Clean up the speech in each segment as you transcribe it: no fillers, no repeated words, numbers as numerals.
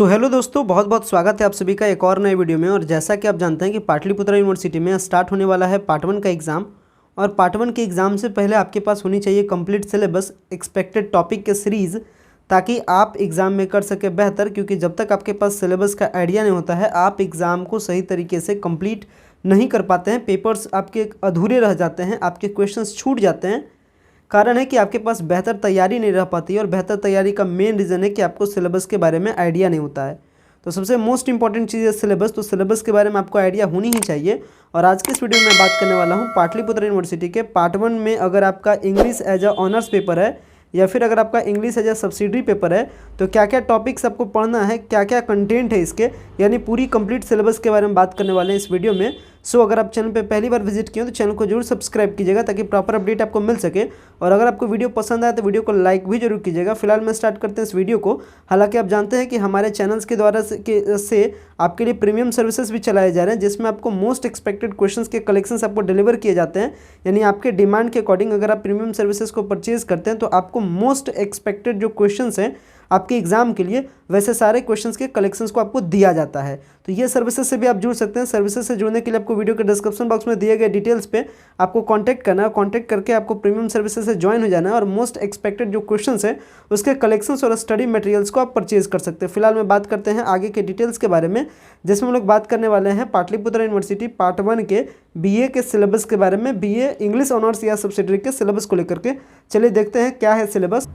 Hello दोस्तों, बहुत बहुत स्वागत है आप सभी का एक और नए वीडियो में। और जैसा कि आप जानते हैं कि पाटलिपुत्र यूनिवर्सिटी में स्टार्ट होने वाला है पार्ट 1 का एग्ज़ाम। और पार्ट 1 के एग्ज़ाम से पहले आपके पास होनी चाहिए कंप्लीट सिलेबस, एक्सपेक्टेड टॉपिक के सीरीज़, ताकि आप एग्ज़ाम में कर सके बेहतर। क्योंकि जब तक आपके पास सिलेबस का आइडिया नहीं होता है, आप एग्ज़ाम को सही तरीके से कंप्लीट नहीं कर पाते हैं। पेपर्स आपके अधूरे रह जाते हैं, आपके क्वेश्चंस छूट जाते हैं। कारण है कि आपके पास बेहतर तैयारी नहीं रह पाती है। और बेहतर तैयारी का मेन रीज़न है कि आपको सिलेबस के बारे में आइडिया नहीं होता है। तो सबसे मोस्ट इंपॉर्टेंट चीज़ है सिलेबस। तो सिलेबस के बारे में आपको आइडिया होनी ही चाहिए। और आज के इस वीडियो में मैं बात करने वाला हूँ पाटलिपुत्र यूनिवर्सिटी के पार्ट 1 में अगर आपका English as a honours paper है या फिर अगर आपका English as a subsidiary paper है, तो क्या क्या टॉपिक्स आपको पढ़ना है, क्या क्या कंटेंट है इसके, यानी पूरी कंप्लीट सिलेबस के बारे में बात करने वाले हैं इस वीडियो में। अगर आप चैनल पे पहली बार विजिट किए हो तो चैनल को जरूर सब्सक्राइब कीजिएगा ताकि प्रॉपर अपडेट आपको मिल सके। और अगर आपको वीडियो पसंद आए तो वीडियो को लाइक भी जरूर कीजिएगा। फिलहाल मैं स्टार्ट करते हैं इस वीडियो को। हालांकि आप जानते हैं कि हमारे चैनल्स के द्वारा से आपके लिए प्रीमियम सर्विसेज भी चलाए जा रहे हैं, जिसमें आपको मोस्ट एक्सपेक्टेड क्वेश्चंस के कलेक्शंस आपको डिलीवर किए जाते हैं। यानी आपके डिमांड के अकॉर्डिंग अगर आप प्रीमियम सर्विसेज को परचेज करते हैं तो आपको मोस्ट एक्सपेक्टेड जो क्वेश्चंस हैं आपके एग्जाम के लिए, वैसे सारे क्वेश्चंस के कलेक्शंस को आपको दिया जाता है। तो ये सर्विसेज से भी आप जुड़ सकते हैं। सर्विसेज से जुड़ने के लिए आपको वीडियो के डिस्क्रिप्शन बॉक्स में दिए गए डिटेल्स पे आपको कांटेक्ट करना है। कांटेक्ट करके आपको प्रीमियम सर्विसेज से ज्वाइन हो जाना है और मोस्ट एक्सपेक्टेड जो क्वेश्चंस है उसके कलेक्शंस और स्टडी मटेरियल्स को आप परचेज कर सकते हैं। फिलहाल में बात करते हैं आगे के डिटेल्स के बारे में, जिसमें हम लोग बात करने वाले हैं पाटलिपुत्र यूनिवर्सिटी पार्ट 1 के BA के सिलेबस के बारे में, BA इंग्लिश ऑनर्स या सब्सिडरी के सिलेबस को लेकर के। चलिए देखते हैं क्या है सिलेबस।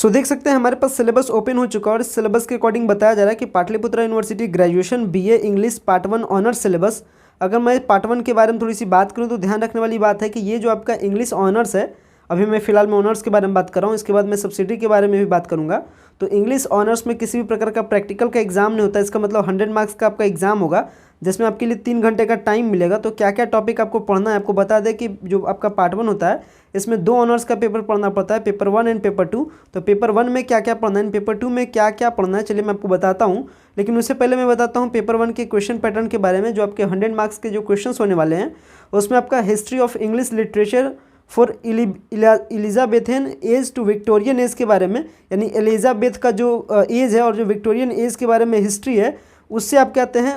देख सकते हैं हमारे पास सिलेबस ओपन हो चुका है और इस सिलेबस के अकॉर्डिंग बताया जा रहा है कि Pataliputra university graduation BA English part 1 honours syllabus. अगर मैं पार्ट 1 के बारे में थोड़ी सी बात करूं तो ध्यान रखने वाली बात है कि ये जो आपका इंग्लिश ऑनर्स है, अभी मैं फिलहाल में ऑनर्स के बारे में बात कर रहा हूँ, इसके बाद मैं सब्सिडी के बारे में भी बात करूँगा। तो इंग्लिश ऑनर्स में किसी भी प्रकार का प्रैक्टिकल का एग्जाम नहीं होता। इसका मतलब 100 मार्क्स का आपका एग्जाम होगा, जिसमें आपके लिए 3 घंटे का टाइम मिलेगा। तो क्या क्या टॉपिक आपको पढ़ना है, आपको बता दें कि जो आपका पार्ट 1 होता है इसमें 2 ऑनर्स का पेपर पढ़ना पड़ता है, पेपर 1 एंड पेपर 2। तो पेपर 1 में क्या क्या पढ़ना है, पेपर 2 में क्या क्या पढ़ना है, चलिए मैं आपको बताता हूँ। लेकिन उससे पहले मैं बताता हूँ पेपर 1 के क्वेश्चन पैटर्न के बारे में। जो आपके 100 मार्क्स के जो क्वेश्चन होने वाले हैं उसमें आपका history of English literature for Elizabethan age to Victorian age के बारे में, यानी एलिजाबेथ का जो एज है और जो विक्टोरियन एज के बारे में हिस्ट्री है, उससे आप कहते हैं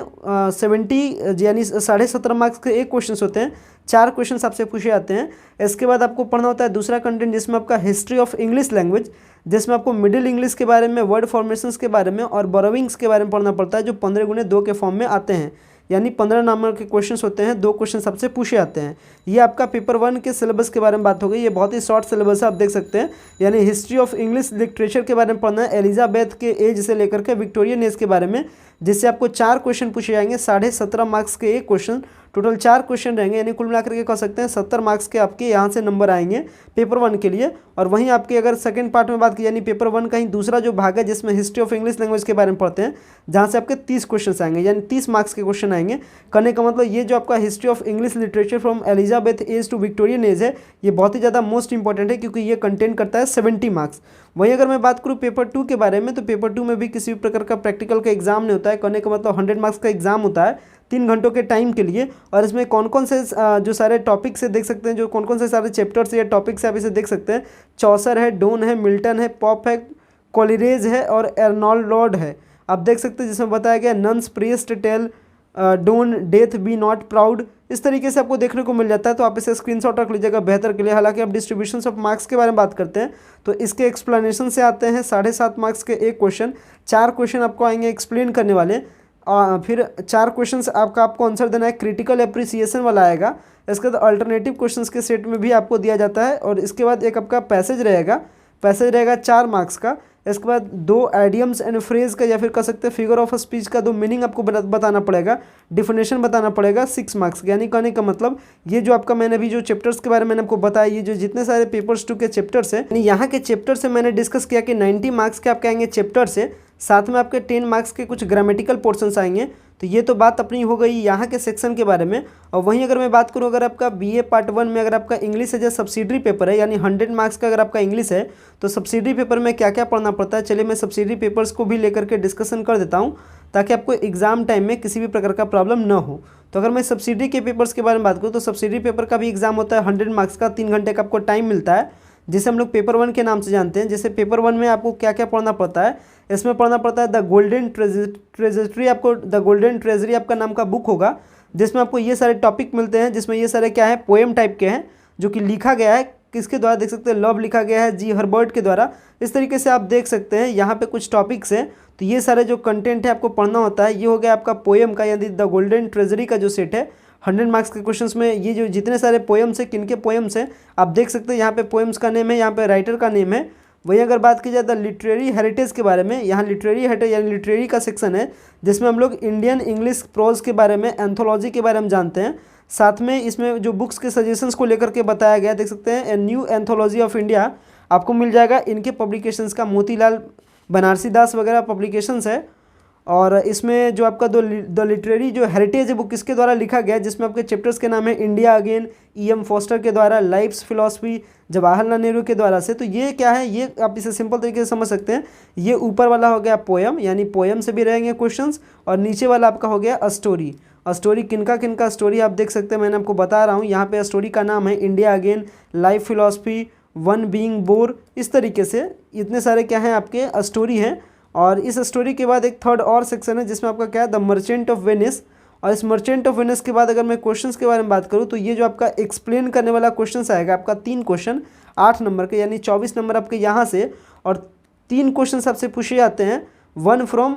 70 यानी 17.5 मार्क्स के एक क्वेश्चन होते हैं। 4 क्वेश्चन आपसे पूछे जाते हैं। इसके बाद आपको पढ़ना होता है दूसरा कंटेंट, जिसमें आपका हिस्ट्री ऑफ इंग्लिश लैंग्वेज, जिसमें आपको मिडिल इंग्लिश के बारे में, वर्ड फॉर्मेशंस के बारे में और बोरोविंग्स के बारे में पढ़ना पड़ता है, जो 15x2 के फॉर्म में आते हैं। यानी 15 नंबर के क्वेश्चंस होते हैं, 2 क्वेश्चन सबसे पूछे जाते हैं। ये आपका पेपर 1 के सिलेबस के बारे में बात हो गई। ये बहुत ही शॉर्ट सिलेबस है, आप देख सकते हैं। यानी हिस्ट्री ऑफ इंग्लिश लिटरेचर के बारे में पढ़ना है, एलिजाबेथ के एज से लेकर के विक्टोरियन एज के बारे में, जिससे आपको 4 क्वेश्चन पूछे जाएंगे। 17.5 मार्क्स के एक क्वेश्चन, टोटल 4 क्वेश्चन रहेंगे। यानी कुल मिलाकर के कह सकते हैं 70 मार्क्स के आपके यहाँ से नंबर आएंगे पेपर 1 के लिए। और वहीं आपके अगर सेकंड पार्ट में बात की, यानी पेपर 1 का ही दूसरा जो भाग है जिसमें हिस्ट्री ऑफ इंग्लिश लैंग्वेज के बारे में पढ़ते हैं, जहाँ से आपके 30 क्वेश्चन आएंगे, यानी 30 मार्क्स के क्वेश्चन आएंगे। कहने का मतलब ये जो आपका history of English literature from Elizabeth age to Victorian age है, ये बहुत ही ज़्यादा मोस्ट इंपॉर्टेंट है, क्योंकि ये कंटेंट करता है 70 मार्क्स। वहीं अगर मैं बात करूँ पेपर 2 के बारे में, तो पेपर 2 में भी किसी भी प्रकार का प्रैक्टिकल का एग्जाम नहीं होता है। कहने का मतलब 100 मार्क्स का एग्जाम होता है 3 घंटों के टाइम के लिए। और इसमें कौन कौन से जो सारे टॉपिक्स से देख सकते हैं, जो कौन कौन से सारे चैप्टर्स या टॉपिक्स आप इसे देख सकते हैं। चौसर है, डोन है, मिल्टन है, पॉप है, कोलिरेज है और एर्नॉल्ड लॉर्ड है। आप देख सकते हैं जिसमें बताया गया nun's priest tale Donne death be not proud. इस तरीके से आपको देखने को मिल जाता है। तो आप इसे स्क्रीनशॉट रख लीजिएगा बेहतर के लिए। हालांकि आप डिस्ट्रीब्यूशन ऑफ मार्क्स के बारे में बात करते हैं तो इसके एक्सप्लेनेशन से आते हैं 7.5 मार्क्स के एक क्वेश्चन। 4 क्वेश्चन आपको आएंगे एक्सप्लेन करने वाले। फिर 4 क्वेश्चंस आपको आंसर देना है, क्रिटिकल एप्रिसिएशन वाला आएगा। इसके बाद अल्टरनेटिव क्वेश्चंस के सेट में भी आपको दिया जाता है। और इसके बाद एक आपका पैसेज रहेगा 4 मार्क्स का। इसके बाद 2 आइडियम्स एंड फ्रेज का, या फिर कह सकते हैं फिगर ऑफ स्पीच का 2 मीनिंग आपको बताना पड़ेगा, डिफिनेशन बताना पड़ेगा 6 मार्क्स। यानी कहने का मतलब ये जो आपका मैंने अभी जो चैप्टर्स के बारे में मैंने आपको बताया, ये जो जितने सारे पेपर्स 2 के चैप्टर्स है, यहाँ के चैप्टर से मैंने डिस्कस किया कि 90 मार्क्स के आपके आएंगे चैप्टर से, साथ में आपके 10 मार्क्स के कुछ ग्रामेटिकल पोर्शंस आएंगे। तो ये तो बात अपनी हो गई यहाँ के सेक्शन के बारे में। और वहीं अगर मैं बात करूँ, अगर आपका BA पार्ट 1 में अगर आपका English as a subsidiary paper है, यानी 100 मार्क्स का अगर आपका इंग्लिश है, तो सब्सिडरी पेपर में क्या क्या पढ़ना पड़ता है, चलिए मैं सब्सिडरी पेपर्स को भी लेकर के डिस्कशन कर देता हूँ, ताकि आपको एग्जाम टाइम में किसी भी प्रकार का प्रॉब्लम न हो। तो अगर मैं सब्सिडी के पेपर्स के बारे में बात करूँ, तो सब्सिडी पेपर का भी एग्जाम होता है 100 मार्क्स का, 3 घंटे का आपको टाइम मिलता है। जिसे हम लोग पेपर 1 के नाम से जानते हैं। जैसे पेपर 1 में आपको क्या क्या पढ़ना पड़ता है, इसमें पढ़ना पड़ता है द गोल्डन ट्रेजरी, आपको द गोल्डन ट्रेजरी आपका नाम का बुक होगा, जिसमें आपको ये सारे टॉपिक मिलते हैं, जिसमें ये सारे क्या है, पोएम टाइप के हैं, जो कि लिखा गया है किसके द्वारा, देख सकते हैं लव लिखा गया है जी हर्बर्ट के द्वारा। इस तरीके से आप देख सकते हैं यहाँ पे कुछ टॉपिक्स हैं, तो ये सारे जो कंटेंट है आपको पढ़ना होता है। ये हो गया आपका पोएम का, यानी द गोल्डन ट्रेजरी का जो सेट है। 100 मार्क्स के क्वेश्चंस में ये जो जितने सारे पोएम्स है, किनके पोएम्स हैं आप देख सकते हैं। यहाँ पे पोएम्स का नेम है, यहाँ पे राइटर का नेम है। वहीं अगर बात की जाए द लिटरेरी हेरिटेज के बारे में, यहाँ लिटरेरी हेरिटेज यानी लिटरेरी का सेक्शन है, जिसमें हम लोग इंडियन इंग्लिश प्रोज के बारे में, एंथोलॉजी के बारे में जानते हैं। साथ में इसमें जो बुक्स के सजेशंस को लेकर के बताया गया, देख सकते हैं a new anthology of India आपको मिल जाएगा इनके पब्लिकेशंस का, मोतीलाल बनारसी दास वगैरह पब्लिकेशंस है। और इसमें जो आपका द लिटरेरी जो हेरिटेज है वो किसके द्वारा लिखा गया है, जिसमें आपके चैप्टर्स के नाम है इंडिया अगेन E.M. फॉस्टर के द्वारा, लाइफ्स फिलॉसफी जवाहरलाल नेहरू के द्वारा से। तो ये क्या है, ये आप इसे सिंपल तरीके से समझ सकते हैं। ये ऊपर वाला हो गया पोएम, यानी पोएम से भी रहेंगे क्वेश्चंस, और नीचे वाला आपका हो गया स्टोरी। स्टोरी किनका स्टोरी आप देख सकते हैं, मैंने आपको बता रहा हूँ। यहाँ पे स्टोरी का नाम है India again, life philosophy, one being bore, इस तरीके से इतने सारे क्या हैं आपके स्टोरी हैं। और इस स्टोरी के बाद एक थर्ड और सेक्शन है, जिसमें आपका क्या है द मर्चेंट ऑफ वेनिस। और इस मर्चेंट ऑफ वेनिस के बाद अगर मैं क्वेश्चंस के बारे में बात करूँ, तो ये जो आपका एक्सप्लेन करने वाला क्वेश्चंस आएगा आपका 3 क्वेश्चन 8 नंबर के, यानी 24 नंबर आपके यहाँ से, और 3 क्वेश्चन आपसे पूछे जाते हैं, 1 फ्रॉम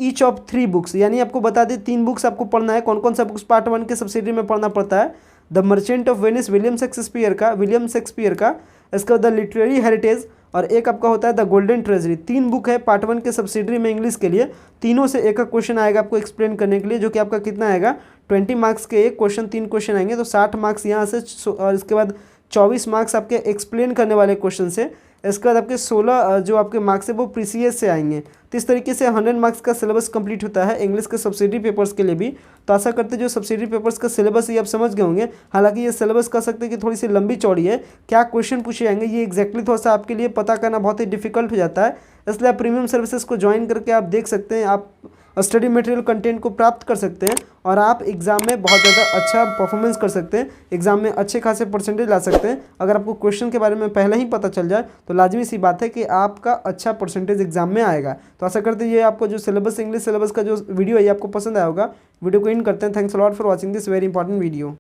ईच ऑफ 3 बुक्स। यानी आपको बता दें 3 बुक्स आपको पढ़ना है। कौन कौन सा बुक्स पार्ट 1 के सब्सिडी में पढ़ना पड़ता है, the merchant of Venice William Shakespeare का, इसका द लिटरेरी हेरिटेज, और एक आपका होता है द गोल्डन ट्रेजरी। 3 बुक है पार्ट 1 के सब्सिडरी में इंग्लिश के लिए, तीनों से एक क्वेश्चन आएगा आपको एक्सप्लेन करने के लिए, जो कि आपका कितना आएगा 20 मार्क्स के एक क्वेश्चन, 3 क्वेश्चन आएंगे, तो 60 मार्क्स यहाँ से, और इसके बाद 24 मार्क्स आपके एक्सप्लेन करने वाले क्वेश्चन से। इसके बाद आपके 16 जो आपके मार्क्स है वो प्रीसीएस से आएंगे। तो इस तरीके से 100 मार्क्स का सिलेबस कंप्लीट होता है इंग्लिश के सब्सिडी पेपर्स के लिए भी। तो आशा करते हैं जो सब्सिडी पेपर्स का सिलेबस ये आप समझ गए होंगे। हालांकि ये सिलेबस कह सकते हैं कि थोड़ी सी लंबी चौड़ी है, क्या क्वेश्चन पूछे जाएंगे ये एग्जैक्टली थोड़ा सा आपके लिए पता करना बहुत ही डिफिकल्ट हो जाता है। इसलिए आप प्रीमियम सर्विसेज को ज्वाइन करके आप देख सकते हैं, आप स्टडी मटेरियल कंटेंट को प्राप्त कर सकते हैं, और आप एग्ज़ाम में बहुत ज़्यादा अच्छा परफॉर्मेंस कर सकते हैं, एग्ज़ाम में अच्छे खासे परसेंटेज ला सकते हैं। अगर आपको क्वेश्चन के बारे में पहले ही पता चल जाए तो लाजमी सी बात है कि आपका अच्छा परसेंटेज एग्जाम में आएगा। तो आशा करते हैं ये आपको जो सिलेबस इंग्लिश सिलेबस का जो वीडियो है ये आपको पसंद आया होगा। वीडियो को इन करते हैं। Thanks a lot for watching this very important video.